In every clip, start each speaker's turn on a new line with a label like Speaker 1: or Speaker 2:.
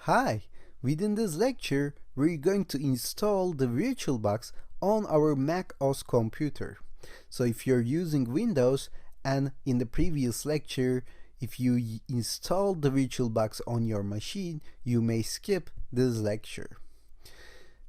Speaker 1: Hi! Within this lecture, we're going to install the VirtualBox on our Mac OS computer. So if you're using Windows and in the previous lecture, if you installed the VirtualBox on your machine, you may skip this lecture.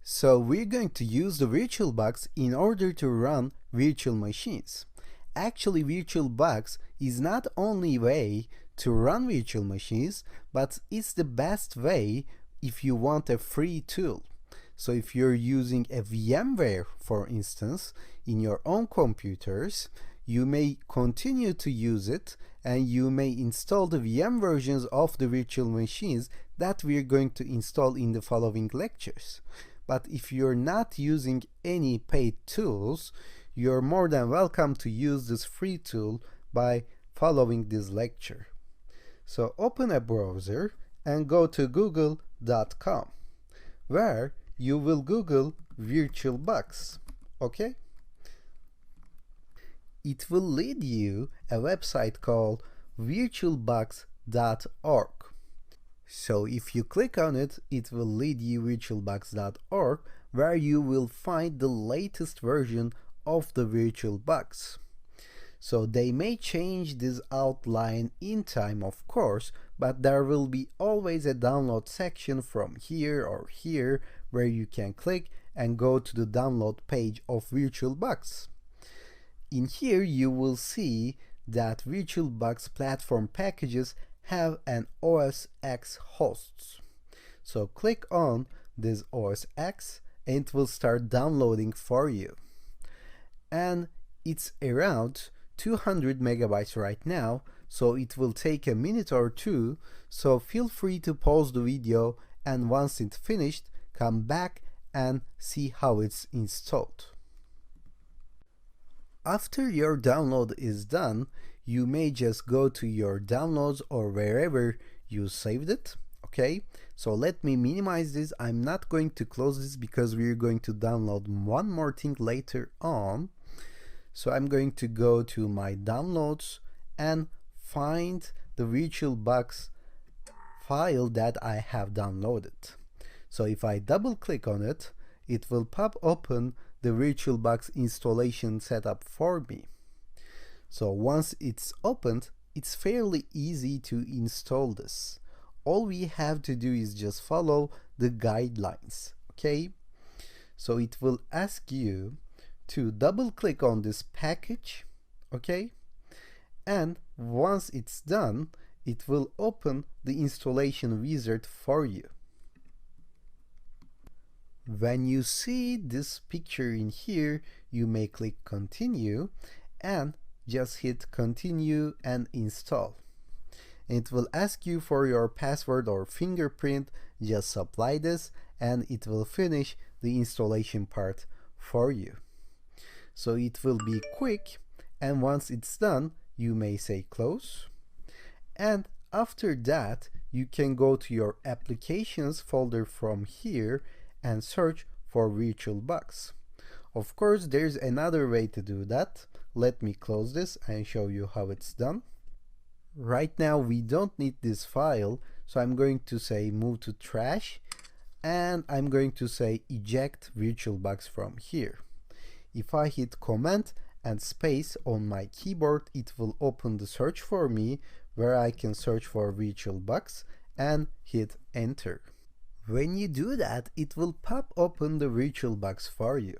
Speaker 1: So we're going to use the VirtualBox in order to run virtual machines. Actually, VirtualBox is not only way to run virtual machines, but it's the best way if you want a free tool. So if you're using a VMware, for instance, in your own computers, you may continue to use it and you may install the VM versions of the virtual machines that we're going to install in the following lectures. But if you're not using any paid tools, you're more than welcome to use this free tool by following this lecture. So open a browser and go to google.com, where you will Google VirtualBox, okay? It will lead you a website called virtualbox.org. So if you click on it, it will lead you virtualbox.org, where you will find the latest version of the VirtualBox. So they may change this outline in time, of course, but there will be always a download section from here or here where you can click and go to the download page of VirtualBox. In here you will see that VirtualBox platform packages have an OS X hosts. So click on this OS X and it will start downloading for you. And it's around 200 megabytes right now, so it will take a minute or two, so feel free to pause the video and once it's finished, come back and see how it's installed. After your download is done, you may just go to your downloads or wherever you saved it, okay? So let me minimize this. I'm not going to close this because we're going to download one more thing later on. So I'm going to go to my downloads and find the VirtualBox file that I have downloaded. So if I double click on it, it will pop open the VirtualBox installation setup for me. So once it's opened, it's fairly easy to install this. All we have to do is just follow the guidelines, okay? So it will ask you to double click on this package, okay? And once it's done, it will open the installation wizard for you. When you see this picture in here, you may click continue and just hit continue and install. It will ask you for your password or fingerprint. Just supply this and it will finish the installation part for you. So it will be quick, and once it's done, you may say close. And after that, you can go to your applications folder from here and search for VirtualBox. Of course, there's another way to do that. Let me close this and show you how it's done. Right now, we don't need this file, so I'm going to say move to trash, and I'm going to say eject VirtualBox from here. If I hit Command and space on my keyboard, it will open the search for me, where I can search for VirtualBox and hit enter. When you do that, it will pop open the VirtualBox for you.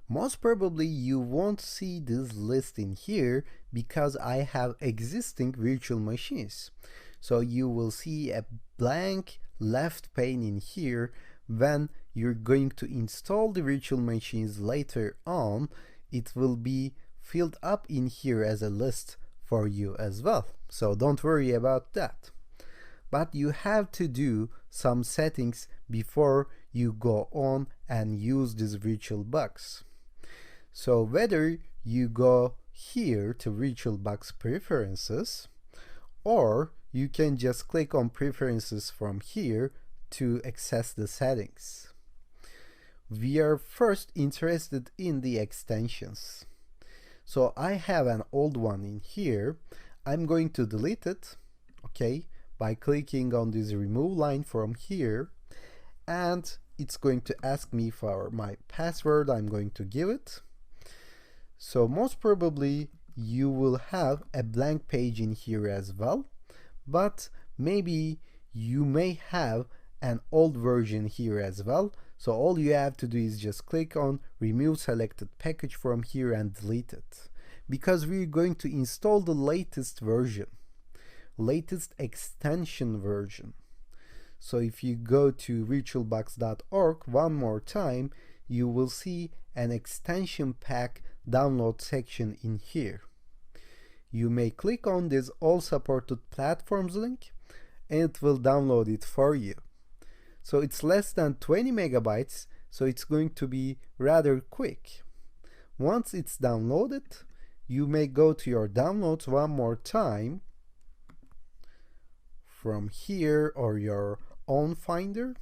Speaker 1: Most probably you won't see this list in here because I have existing virtual machines. So you will see a blank left pane in here. When you're going to install the virtual machines later on, it will be filled up in here as a list for you as well. So don't worry about that. But you have to do some settings before you go on and use this VirtualBox. So whether you go here to VirtualBox preferences, or you can just click on preferences from here to access the settings. We are first interested in the extensions. So I have an old one in here. I'm going to delete it, okay? by clicking on this remove line from here, and it's going to ask me for my password. I'm going to give it. So most probably you will have a blank page in here as well, but maybe you may have an old version here as well. So all you have to do is just click on remove selected package from here and delete it, because we're going to install the latest version, latest extension version. So if you go to virtualbox.org one more time, you will see an extension pack download section in here. You may click on this all supported platforms link and it will download it for you. So it's less than 20 megabytes, so it's going to be rather quick. Once it's downloaded, you may go to your downloads one more time from here or your own finder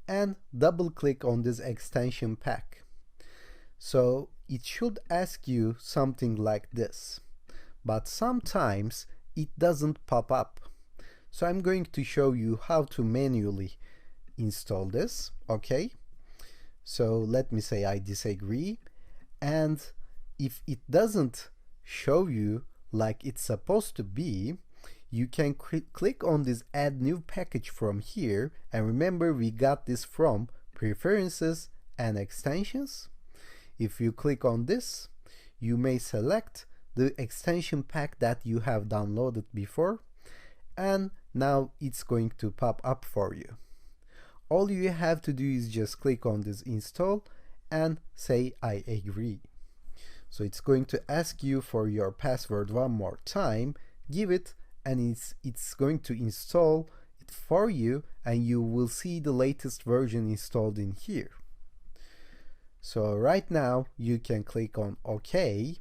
Speaker 1: and double click on this extension pack. So it should ask you something like this, but sometimes it doesn't pop up. So I'm going to show you how to manually install this. Okay, so let me say I disagree, and if it doesn't show you like it's supposed to be, you can click on this add new package from here, and remember we got this from preferences and extensions. If you click on this, you may select the extension pack that you have downloaded before, and now it's going to pop up for you. All you have to do is just click on this install and say I agree. So it's going to ask you for your password one more time, give it, and it's going to install it for you, and you will see the latest version installed in here. So right now you can click on OK,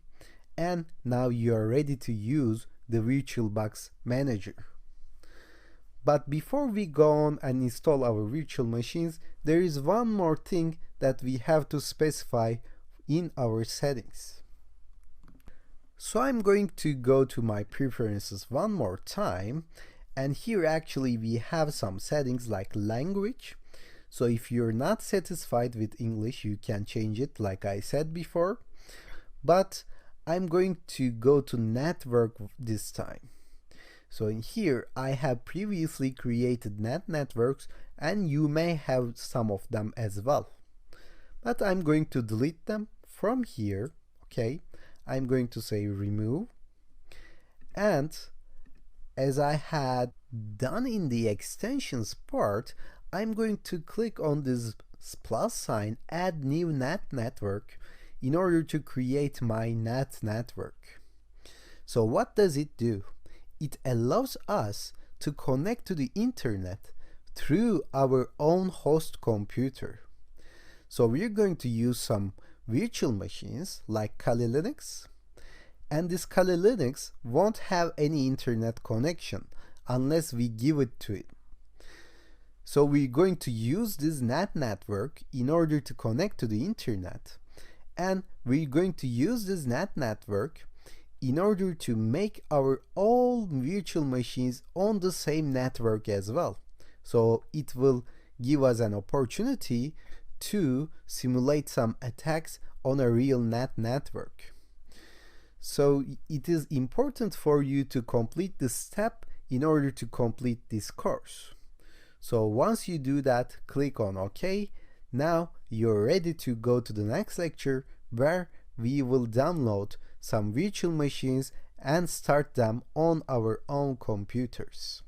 Speaker 1: and now you are ready to use the VirtualBox Manager. But before we go on and install our virtual machines, there is one more thing that we have to specify in our settings. So I'm going to go to my preferences one more time, and here actually we have some settings like language. So if you're not satisfied with English, you can change it like I said before, but I'm going to go to network this time. So in here I have previously created networks, and you may have some of them as well, but I'm going to delete them from here. Okay, I'm going to say remove, and as I had done in the extensions part, I'm going to click on this plus sign, add new network, in order to create my network. So what does it do? It allows us to connect to the internet through our own host computer. So we're going to use some virtual machines like Kali Linux, and this Kali Linux won't have any internet connection unless we give it to it. So we're going to use this network in order to connect to the internet, and we're going to use this network in order to make our all virtual machines on the same network as well. So it will give us an opportunity to simulate some attacks on a real network. So it is important for you to complete this step in order to complete this course. So once you do that, click on OK. Now you're ready to go to the next lecture, where we will download some virtual machines and start them on our own computers.